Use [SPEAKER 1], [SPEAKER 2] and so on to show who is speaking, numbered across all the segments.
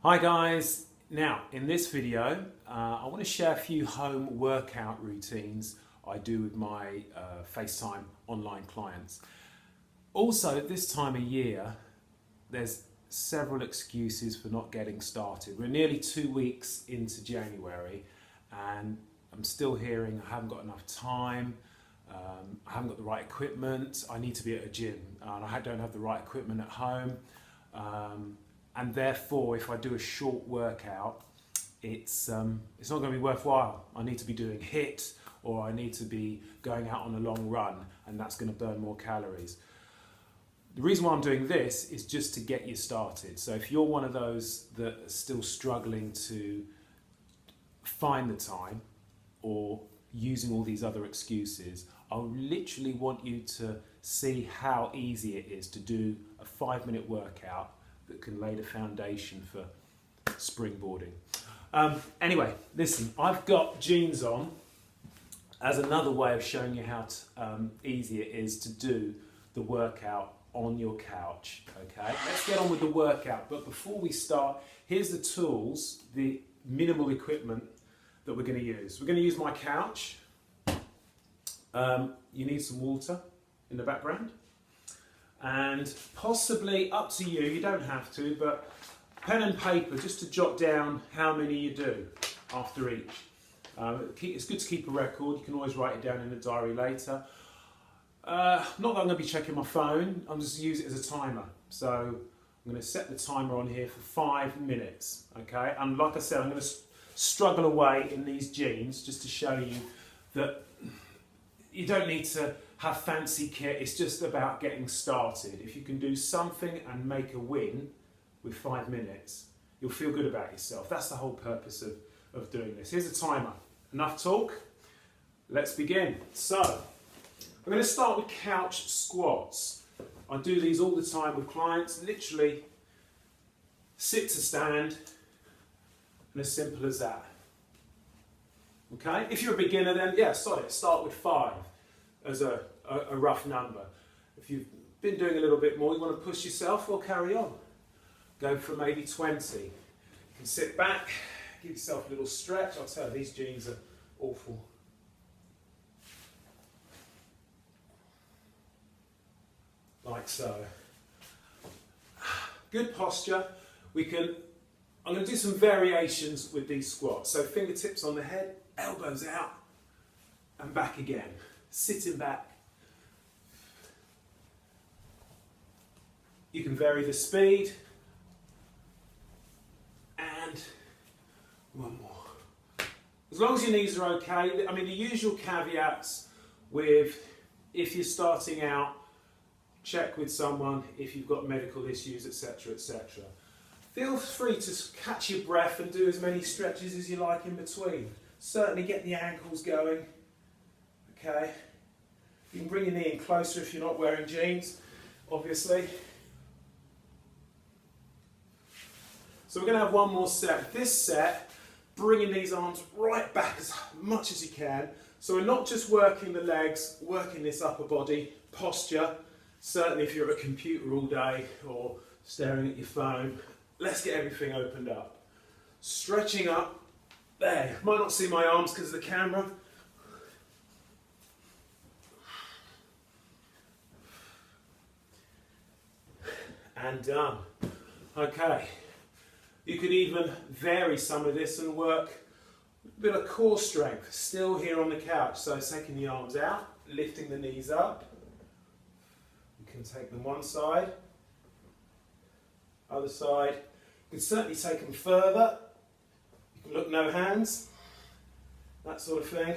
[SPEAKER 1] Hi guys, now in this video I want to share a few home workout routines I do with my FaceTime online clients. Also at this time of year there's several excuses for not getting started. We're nearly 2 weeks into January and I'm still hearing I haven't got enough time, I haven't got the right equipment, I need to be at a gym and I don't have the right equipment at home. And therefore, if I do a short workout, it's not going to be worthwhile. I need to be doing HIIT, or I need to be going out on a long run, and that's going to burn more calories. The reason why I'm doing this is just to get you started. So if you're one of those that are still struggling to find the time, or using all these other excuses, I literally want you to see how easy it is to do a 5-minute workout that can lay the foundation for springboarding. Anyway, listen, I've got jeans on as another way of showing you how easy it is to do the workout on your couch. Okay, let's get on with the workout. But before we start, here's the tools, the minimal equipment that we're going to use. We're going to use my couch. You need some water in the background. And possibly, up to you, you don't have to, but pen and paper just to jot down how many you do after each. It's good to keep a record. You can always write it down in a diary later. Not that I'm going to be checking my phone, I'm just use it as a timer. So I'm going to set the timer on here for 5 minutes. Okay, and like I said, I'm going to struggle away in these jeans just to show you that you don't need to have fancy kit, it's just about getting started. If you can do something and make a win with 5 minutes, you'll feel good about yourself. That's the whole purpose of doing this. Here's a timer. Enough talk? Let's begin. So, I'm going to start with couch squats. I do these all the time with clients, literally sit to stand, and as simple as that. Okay? If you're a beginner then, yeah, solid. Start with 5 as a rough number. If you've been doing a little bit more, you want to push yourself, or carry on. Go for maybe 20. You can sit back, give yourself a little stretch. I'll tell you, these jeans are awful. Like so. Good posture. I'm going to do some variations with these squats. So fingertips on the head, elbows out, and back again. Sitting back. You can vary the speed. And one more. As long as your knees are okay. I mean, the usual caveats with if you're starting out, check with someone if you've got medical issues, etc., etc. Feel free to catch your breath and do as many stretches as you like in between. Certainly get the ankles going. Okay. You can bring your knee in closer if you're not wearing jeans, obviously. So we're going to have one more set. This set, bringing these arms right back as much as you can. So we're not just working the legs, working this upper body posture. Certainly if you're at a computer all day or staring at your phone, let's get everything opened up. Stretching up. There, might not see my arms because of the camera. And done. Okay, you could even vary some of this and work a bit of core strength, still here on the couch. So taking the arms out, lifting the knees up. You can take them one side, other side. You can certainly take them further. You can look no hands, that sort of thing.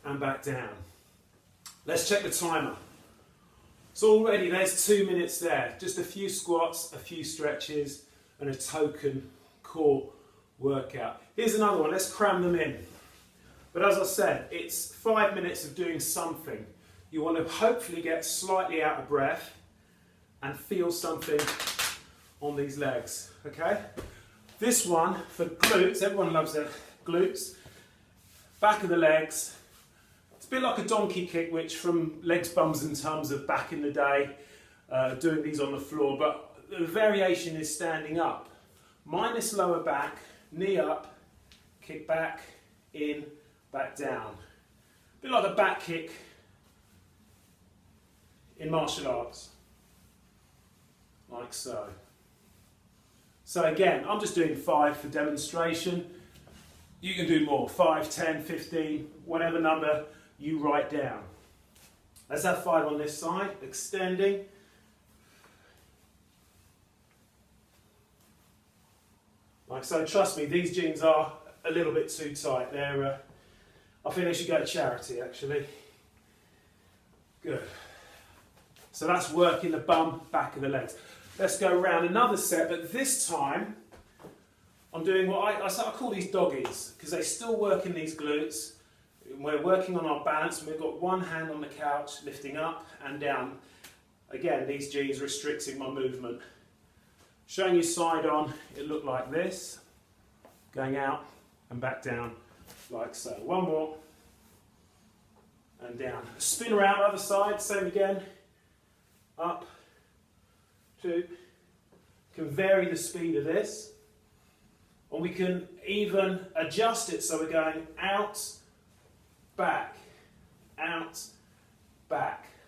[SPEAKER 1] And back down. Let's check the timer. So already there's 2 minutes there. Just a few squats, a few stretches, and a token core workout. Here's another one. Let's cram them in. But as I said, it's 5 minutes of doing something. You want to hopefully get slightly out of breath and feel something on these legs. Okay? This one for glutes, everyone loves their glutes. Back of the legs. It's a bit like a donkey kick, which from Legs, Bums and Tums of back in the day, doing these on the floor, but the variation is standing up. Minus lower back, knee up, kick back, in, back down. A bit like a back kick in martial arts. Like so. So again, I'm just doing 5 for demonstration. You can do more, 5, 10, 15, whatever number you write down. Let's have 5 on this side, extending. Like so, trust me, these jeans are a little bit too tight. I think they should go to charity, actually. Good. So that's working the bum, back of the legs. Let's go around another set, but this time I'm doing what I call these doggies, because they still work in these glutes. We're working on our balance, and we've got one hand on the couch, lifting up and down. Again, these G's restricting my movement. Showing you side on, it looked like this, going out and back down, like so. One more, and down. Spin around, other side, same again, up, 2. Can vary the speed of this, or we can even adjust it so we're going out, back,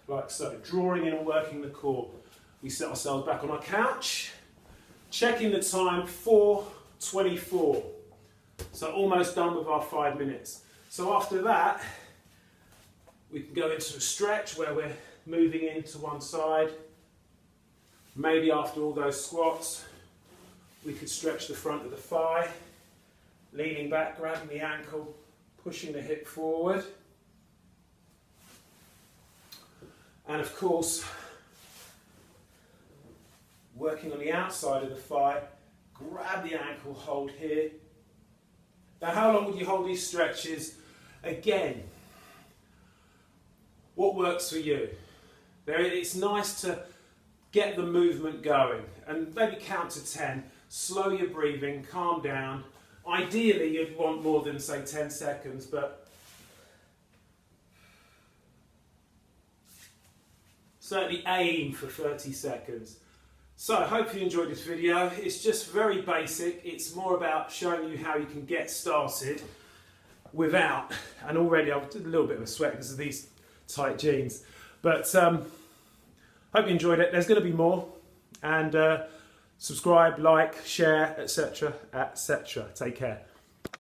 [SPEAKER 1] like so. Drawing in and working the core. We set ourselves back on our couch, checking the time, 4:24. So almost done with our 5 minutes. So after that, we can go into a stretch where we're moving into one side. Maybe after all those squats, we could stretch the front of the thigh, leaning back, grabbing the ankle, pushing the hip forward. And of course, working on the outside of the thigh, grab the ankle, hold here. Now, how long would you hold these stretches? Again, what works for you? It's nice to get the movement going and maybe count to 10, slow your breathing, calm down. Ideally, you'd want more than, say, 10 seconds, but certainly aim for 30 seconds. So I hope you enjoyed this video. It's just very basic. It's more about showing you how you can get started without, and already I've did a little bit of a sweat because of these tight jeans. But hope you enjoyed it. There's going to be more. And subscribe, like, share, etc., etc. Take care.